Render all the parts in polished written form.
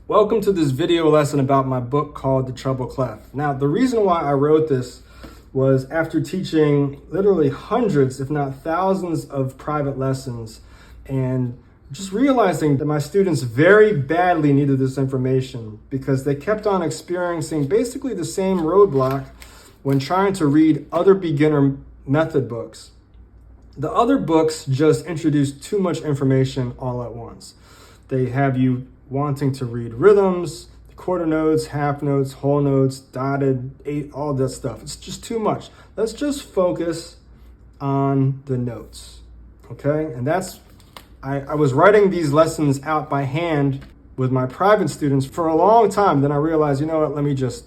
Welcome to this video lesson about my book called The Treble Clef. Now, the reason why I wrote this was after teaching literally hundreds, if not thousands of private lessons, and just realizing that my students very badly needed this information because they kept on experiencing basically the same roadblock when trying to read other beginner method books. The other books just introduce too much information all at once. They have you wanting to read rhythms, quarter notes, half notes, whole notes, dotted, eight, all that stuff. It's just too much. Let's just focus on the notes, okay? And that's, I was writing these lessons out by hand with my private students for a long time. Then I realized, you know what, let me just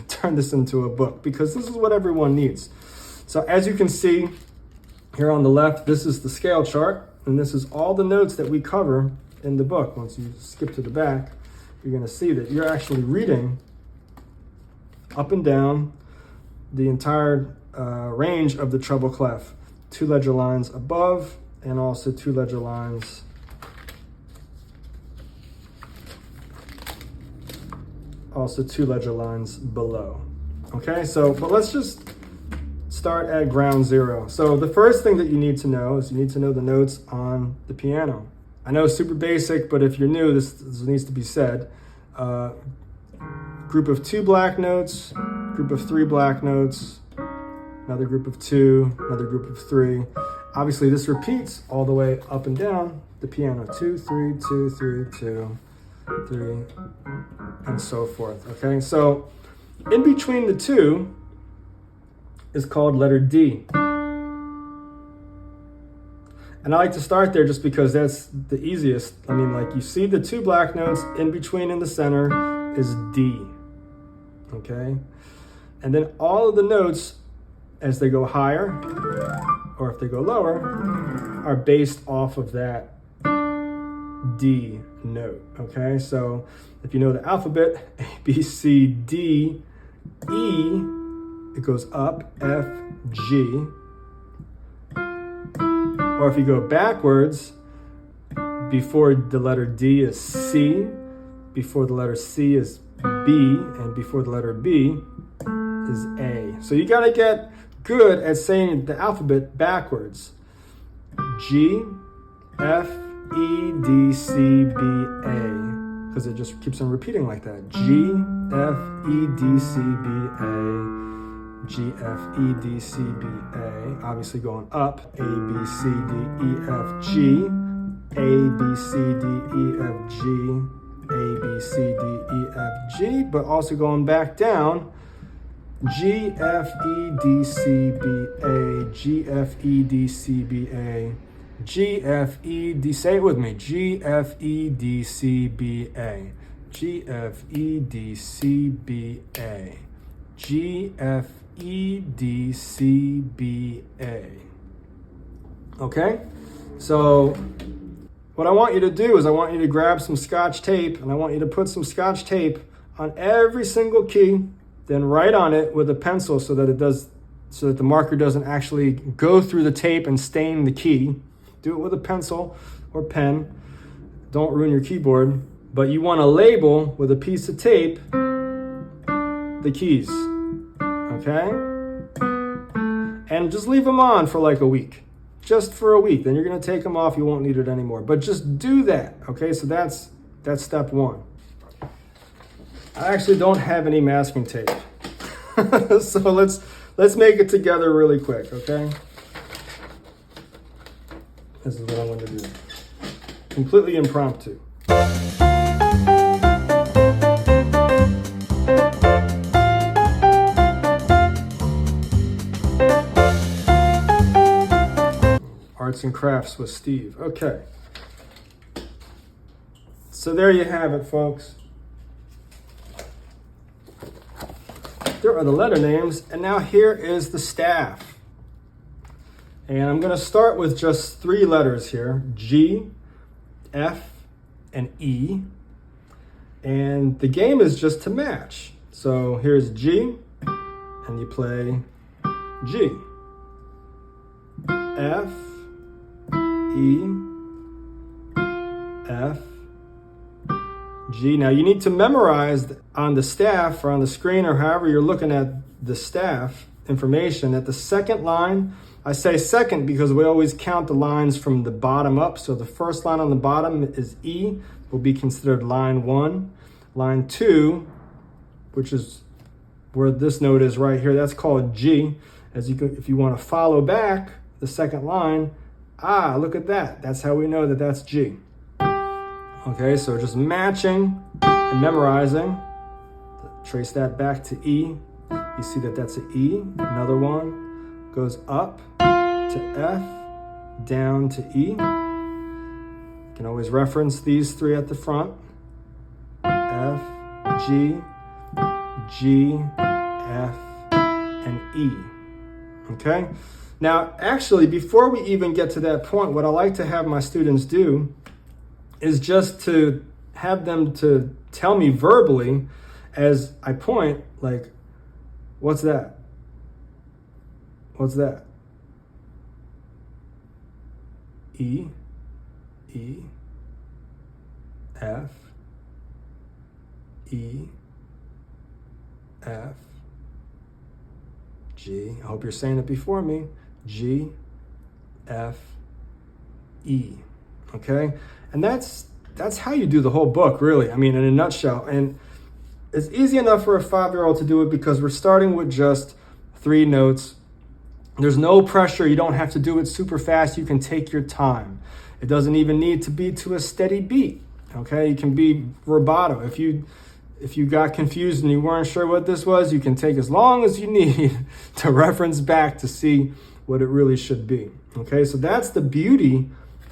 turn this into a book because this is what everyone needs. So as you can see here on the left, this is the scale chart, and this is all the notes that we cover in the book. Once you skip to the back, you're going to see that you're actually reading up and down the entire range of the treble clef. 2 ledger lines above and also 2 ledger lines below. Okay, so but let's just start at ground zero. So the first thing that you need to know is you need to know the notes on the piano. I know it's super basic, but if you're new, this needs to be said. Group of 2 black notes, group of 3 black notes, another group of 2, another group of 3. Obviously, this repeats all the way up and down the piano. 2, 3, 2, 3, 2, 3, and so forth. Okay, so in between the 2 is called letter D. And I like to start there just because that's the easiest. I mean, like you see the 2 black notes, in between in the center is D, okay? And then all of the notes, as they go higher, or if they go lower, are based off of that D note, okay? So if you know the alphabet, A, B, C, D, E, it goes up, F, G. Or if you go backwards, before the letter D is C, before the letter C is B, and before the letter B is A. So you gotta get good at saying the alphabet backwards. G, F, E, D, C, B, A. Because it just keeps on repeating like that. G, F, E, D, C, B, A. G, F, E, D, C, B, A, obviously going up, A, B, C, D, E, F, G, A, B, C, D, E, F, G, A, B, C, D, E, F, G, but also going back down, G, F, E, D, C, B, A, G, F, E, D, C, B, A, G, F, E, D, say it with me, G, F, E, D, C, B, A, G, F, E, D, C, B, A, G, F, E, D, C, B, A. Okay? So what I want you to do is I want you to grab some Scotch tape, and I want you to put some Scotch tape on every single key, then write on it with a pencil so that the marker doesn't actually go through the tape and stain the key. Do it with a pencil or pen. Don't ruin your keyboard. But you want to label with a piece of tape the keys. Okay? And just leave them on for like a week. Just for a week. Then you're going to take them off. You won't need it anymore. But just do that. Okay? So that's step 1. I actually don't have any masking tape. So let's make it together really quick, okay? This is what I'm going to do. Completely impromptu. Arts and crafts with Steve. Okay. So there you have it, folks. There are the letter names, and now here is the staff. And I'm going to start with just 3 letters here, G, F, and E. And the game is just to match. So here's G, and you play G. F, E, F, G. Now you need to memorize on the staff or on the screen or however you're looking at the staff information that the second line, I say second because we always count the lines from the bottom up. So the first line on the bottom is E, will be considered line 1. Line 2, which is where this note is right here, that's called G. As you can, if you want to follow back the second line, look at that. That's how we know that that's G. Okay, so just matching and memorizing. Trace that back to E. You see that that's an E. Another one goes up to F, down to E. You can always reference these three at the front. F, G, G, F, and E. Okay? Now, actually, before we even get to that point, what I like to have my students do is just to have them to tell me verbally as I point, like, what's that? What's that? E, E, F, E, F, G. I hope you're saying it before me. G, F, E. Okay? And that's how you do the whole book, really. I mean, in a nutshell. And it's easy enough for a 5-year-old to do it because we're starting with just 3 notes. There's no pressure. You don't have to do it super fast. You can take your time. It doesn't even need to be to a steady beat. Okay? You can be rubato. If you got confused and you weren't sure what this was, you can take as long as you need to reference back to see what it really should be. Okay? So that's the beauty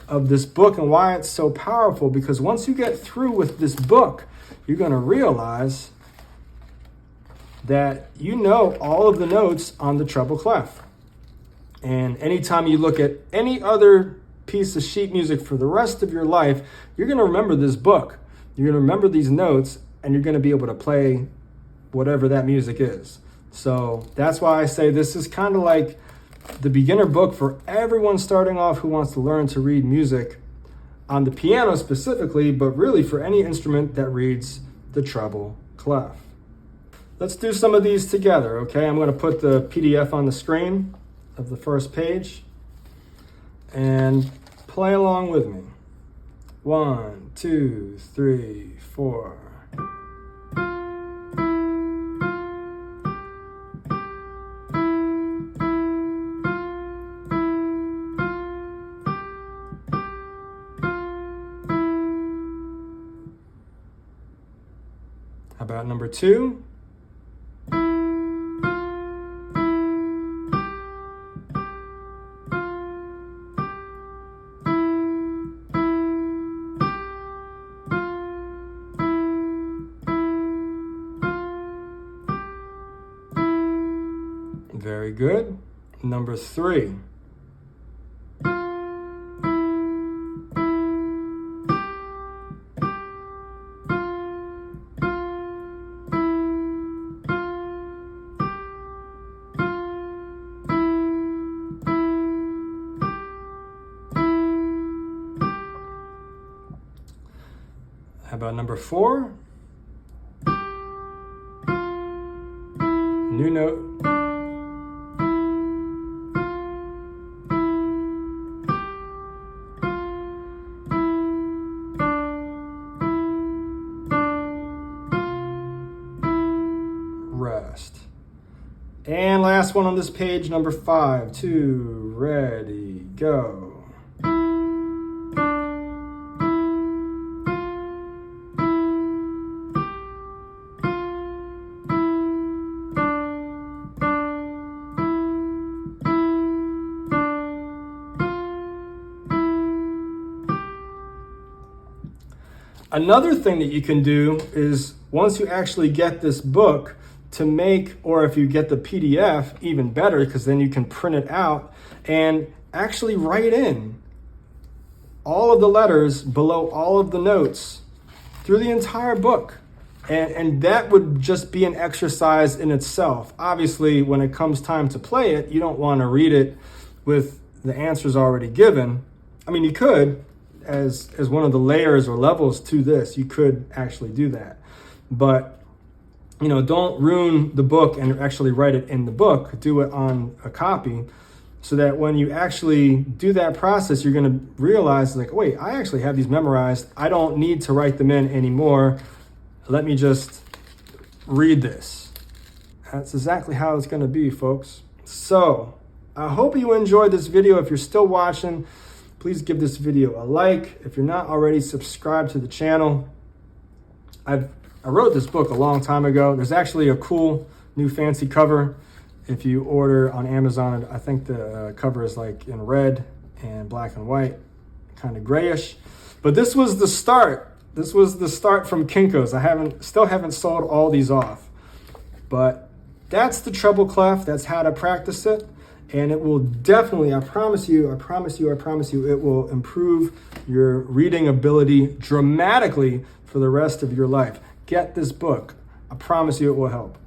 of this book and why it's so powerful, because once you get through with this book, you're going to realize that you know all of the notes on the treble clef. And anytime you look at any other piece of sheet music for the rest of your life, you're going to remember this book. You're going to remember these notes, and you're going to be able to play whatever that music is. So that's why I say this is kind of like the beginner book for everyone starting off who wants to learn to read music on the piano specifically, but really for any instrument that reads the treble clef. Let's do some of these together, okay? I'm going to put the PDF on the screen of the first page and play along with me. 1, 2, 3, 4. How about number 2? Very good. Number 3. How about number 4? New note. Rest. And last one on this page, number 5, 2, ready, go. Another thing that you can do is once you actually get this book to make, or if you get the PDF, even better, because then you can print it out and actually write in all of the letters below all of the notes through the entire book. And that would just be an exercise in itself. Obviously, when it comes time to play it, you don't want to read it with the answers already given. I mean, you could, as one of the layers or levels to this. You could actually do that. But, you know, don't ruin the book and actually write it in the book. Do it on a copy so that when you actually do that process, you're going to realize, like, wait, I actually have these memorized. I don't need to write them in anymore. Let me just read this. That's exactly how it's going to be, folks. So I hope you enjoyed this video. If you're still watching, please give this video a like. If you're not already, subscribe to the channel. I wrote this book a long time ago. There's actually a cool new fancy cover if you order on Amazon. I think the cover is like in red and black and white, kind of grayish. But this was the start. This was the start from Kinko's. I still haven't sold all these off. But that's the treble clef. That's how to practice it. And it will definitely, I promise you, it will improve your reading ability dramatically for the rest of your life. Get this book. I promise you it will help.